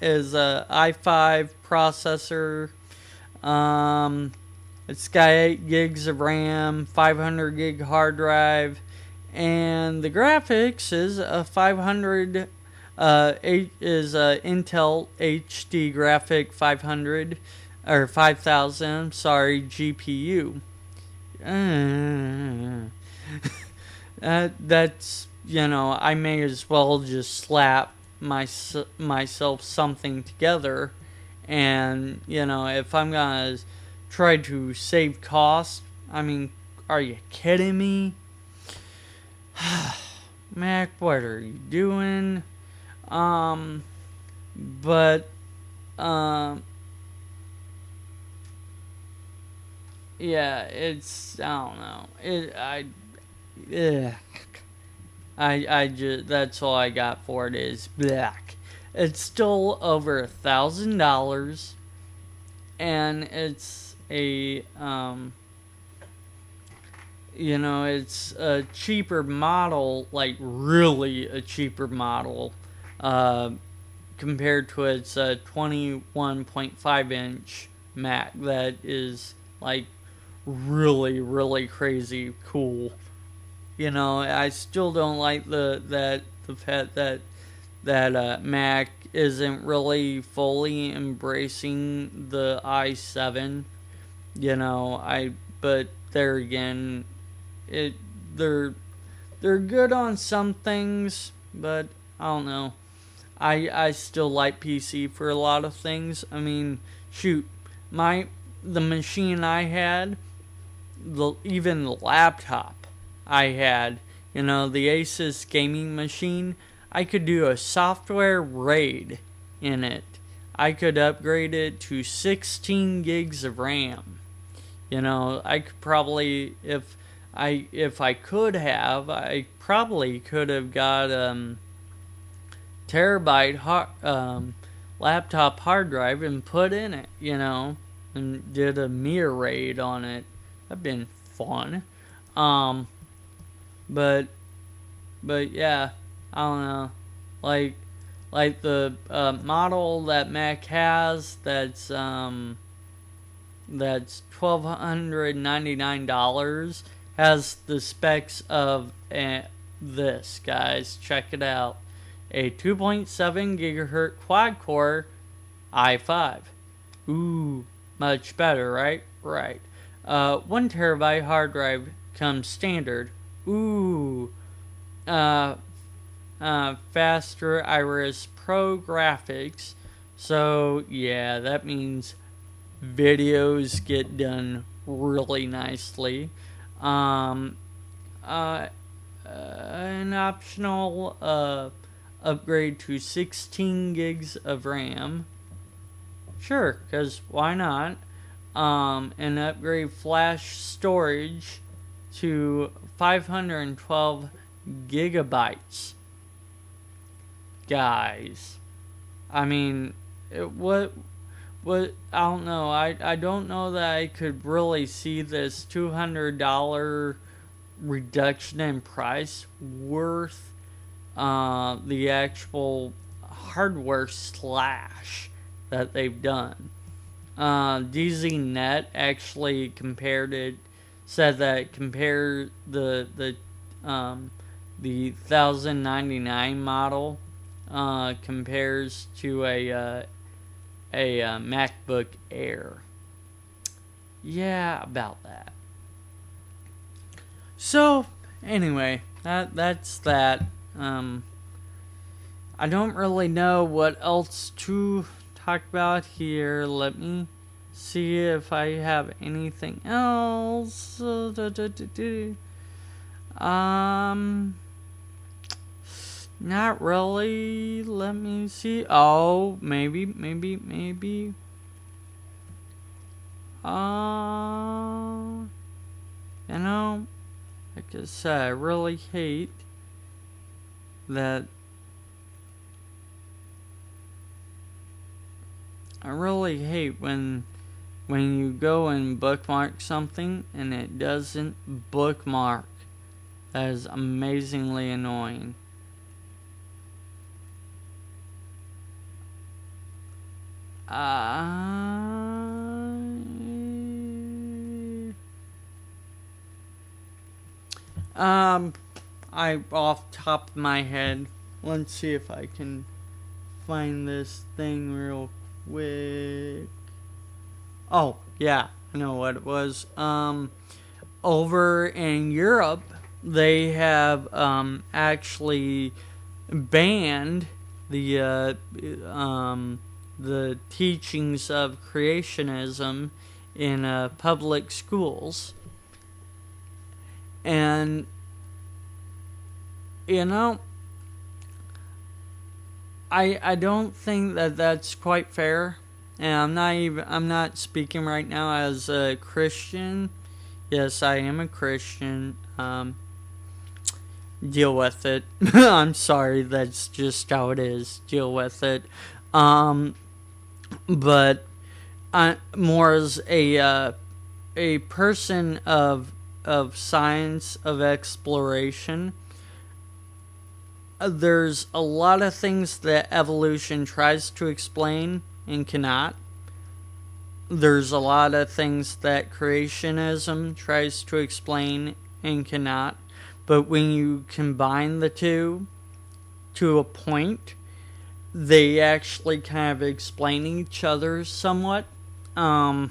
is a i5 processor. It's got 8 gigs of RAM, 500 gig hard drive, and the graphics is a 500 is a Intel HD graphic 500 or 5000. Sorry, GPU. That's, I may as well just slap myself something together, and if I'm gonna try to save cost, I mean, are you kidding me? Mac, what are you doing? Yeah, it's, I don't know. I just, that's all I got for it is black. It's still over $1,000, and it's it's a cheaper model, like really a cheaper model, compared to its 21.5 inch Mac that is like really, really crazy cool. I still don't like the fact that Mac isn't really fully embracing the i7. But there again, they're good on some things, but I don't know. I still like PC for a lot of things. I mean, shoot, the machine I had, even the laptop I had, the Asus gaming machine, I could do a software RAID in it. I could upgrade it to 16 gigs of RAM. I could probably, if I could have, I probably could have got terabyte laptop hard drive and put in it, and did a mirror RAID on it. That'd been fun. But yeah, I don't know. Like the model that Mac has, that's $1,299, has the specs of this, guys. Check it out. A 2.7 gigahertz quad core i5. Ooh, much better, right? Right. 1 terabyte hard drive comes standard. Ooh. Faster Iris Pro graphics. So, yeah, that means videos get done really nicely. An optional upgrade to 16 gigs of RAM. Sure, because why not? And upgrade flash storage to 512 gigabytes. Guys, I mean, what what I don't know. I don't know that I could really see this $200 reduction in price worth the actual hardware slash that they've done. DZNet actually said that compare the 1099 model compares to a MacBook Air. Yeah, about that. So anyway, that's that. I don't really know what else to talk about here. Let me see if I have anything else. Not really. Let me see. Oh, maybe. You know, I guess I really hate that. I really hate when you go and bookmark something and it doesn't bookmark. That is amazingly annoying. I off top of my head. Let's see if I can find this thing real quick. Oh, yeah, I know what it was. Over in Europe, they have actually banned the teachings of creationism in public schools. And you know, I don't think that that's quite fair. And I'm not speaking right now as a Christian. Yes, I am a Christian. Deal with it. I'm sorry, that's just how it is. Deal with it. But more as a person of science, of exploration, there's a lot of things that evolution tries to explain and cannot. There's a lot of things that creationism tries to explain and cannot. But when you combine the two to a point, they actually kind of explain each other somewhat. I'm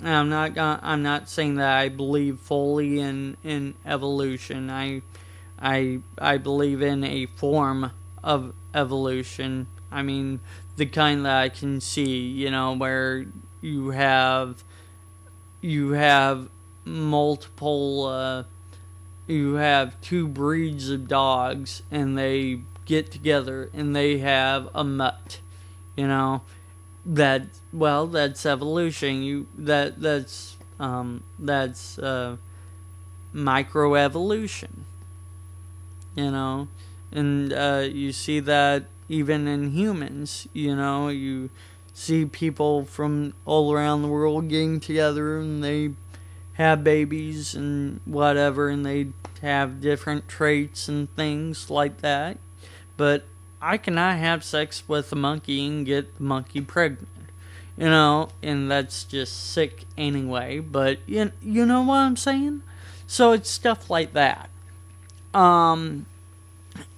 not saying that I believe fully in evolution. I believe in a form of evolution. I mean, the kind that I can see, where you have multiple, you have two breeds of dogs and they get together and they have a mutt, that's evolution. That's microevolution. And you see that even in humans. You see people from all around the world getting together and they have babies and whatever, and they have different traits and things like that. But I cannot have sex with a monkey and get the monkey pregnant. And that's just sick anyway. But you know what I'm saying? So it's stuff like that.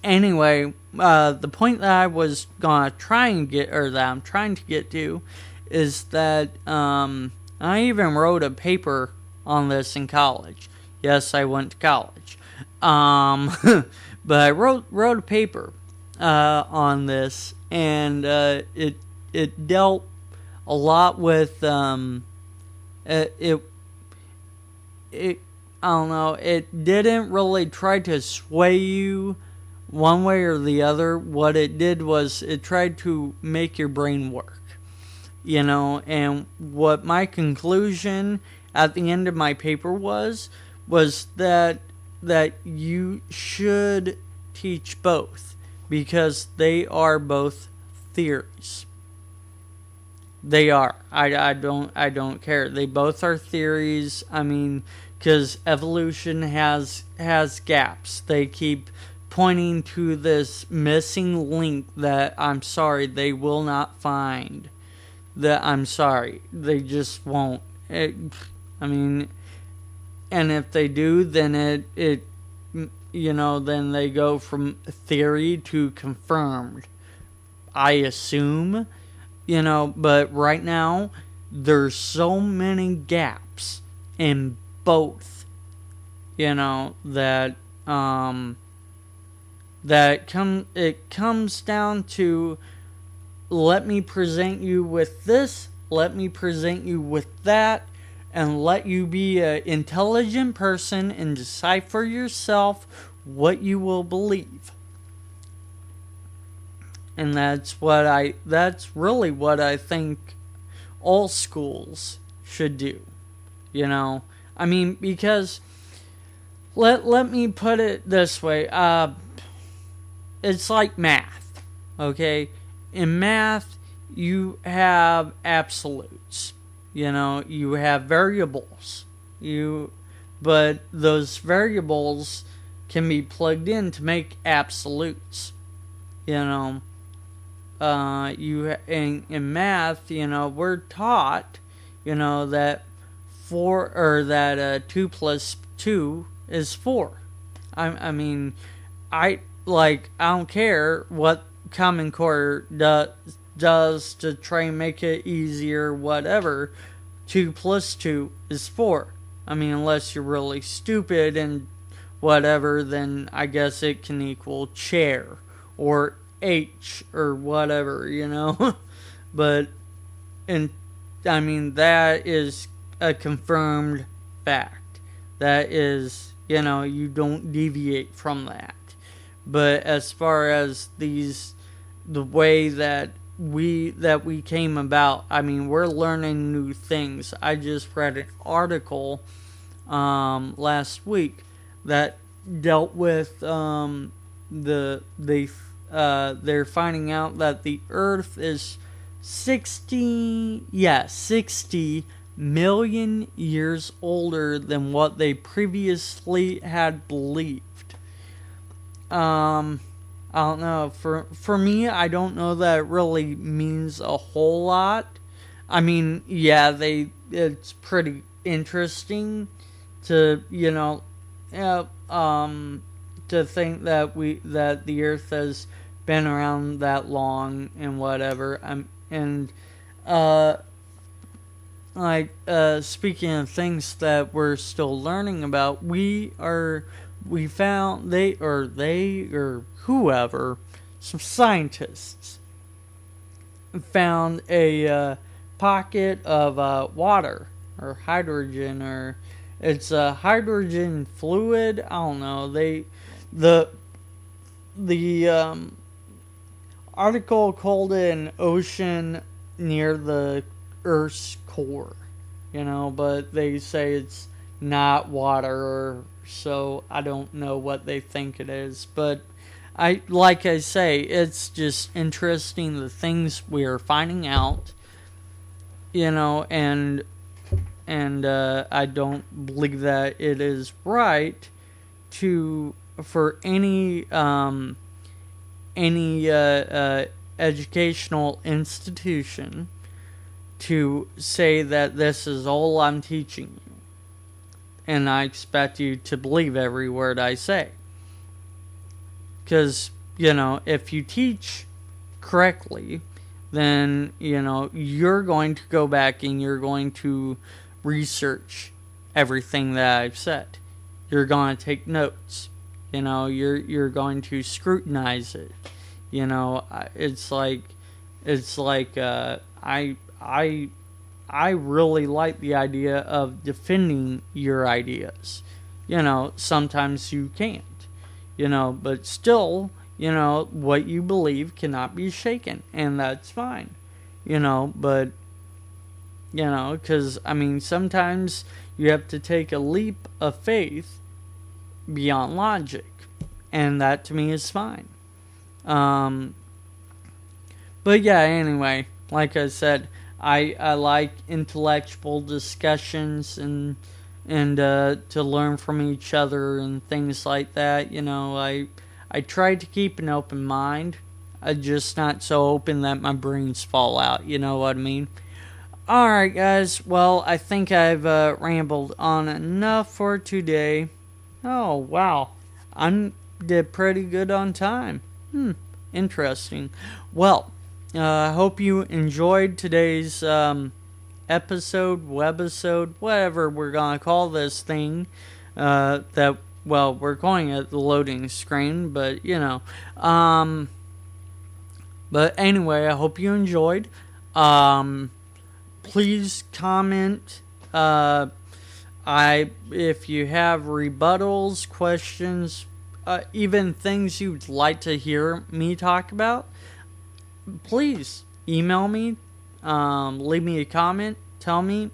Anyway, the point that I was gonna try and get, or that I'm trying to get to, is that I even wrote a paper on this in college. Yes, I went to college. But I wrote a paper on this, and it dealt a lot with I don't know, it didn't really try to sway you one way or the other. What it did was it tried to make your brain work, and what my conclusion at the end of my paper was that you should teach both, because they are both theories. They are. I don't care. They both are theories. I mean, because evolution has gaps. They keep pointing to this missing link that I'm sorry they will not find. That I'm sorry they just won't. I mean, and if they do, then it then they go from theory to confirmed. I assume. But right now, there's so many gaps in both, that, it comes down to, let me present you with this, let me present you with that, and let you be an intelligent person and decide for yourself what you will believe. And that's really what I think all schools should do. I mean, because let me put it this way. It's like math, okay? In math, you have absolutes. You have variables. But those variables can be plugged in to make absolutes. In math, we're taught, that 2 plus 2 is 4. I mean, I don't care what Common Core does to try and make it easier, whatever. 2 plus 2 is 4. I mean, unless you're really stupid and whatever, then I guess it can equal chair or H or whatever, but I mean, that is a confirmed fact. That is, you don't deviate from that. But as far as the way that we came about, I mean, we're learning new things. I just read an article last week that dealt with they're finding out that the Earth is 60 million years older than what they previously had believed. I don't know. For me, I don't know that it really means a whole lot. I mean, yeah, it's pretty interesting to to think that the Earth has been around that long and whatever. Speaking of things that we're still learning about, we found they or whoever, some scientists found a pocket of water or hydrogen, or it's a hydrogen fluid. I don't know. The article called it an ocean near the Earth's core, but they say it's not water, so I don't know what they think it is. But like I say, it's just interesting the things we are finding out, and I don't believe that it is right for any educational institution to say that this is all I'm teaching you, and I expect you to believe every word I say. Because, if you teach correctly, then, you're going to go back and you're going to research everything that I've said. You're going to take notes. You're going to scrutinize it. It's like I really like the idea of defending your ideas. Sometimes you can't. But still, what you believe cannot be shaken, and that's fine. But because, I mean, sometimes you have to take a leap of faith beyond logic, and that to me is fine. But yeah, anyway, like I said, I like intellectual discussions and to learn from each other and things like that. I try to keep an open mind. Just not so open that my brains fall out. You know what I mean? Alright, guys. Well, I think I've rambled on enough for today. Oh, wow. I did pretty good on time. Interesting. Well, I hope you enjoyed today's episode, webisode, whatever we're going to call this thing. We're calling it the loading screen, but, But anyway, I hope you enjoyed. Please comment. If you have rebuttals, questions, even things you'd like to hear me talk about, please email me. Leave me a comment. Tell me.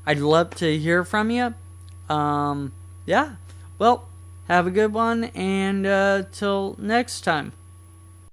I'd love to hear from you. Yeah. Well, have a good one, and till next time.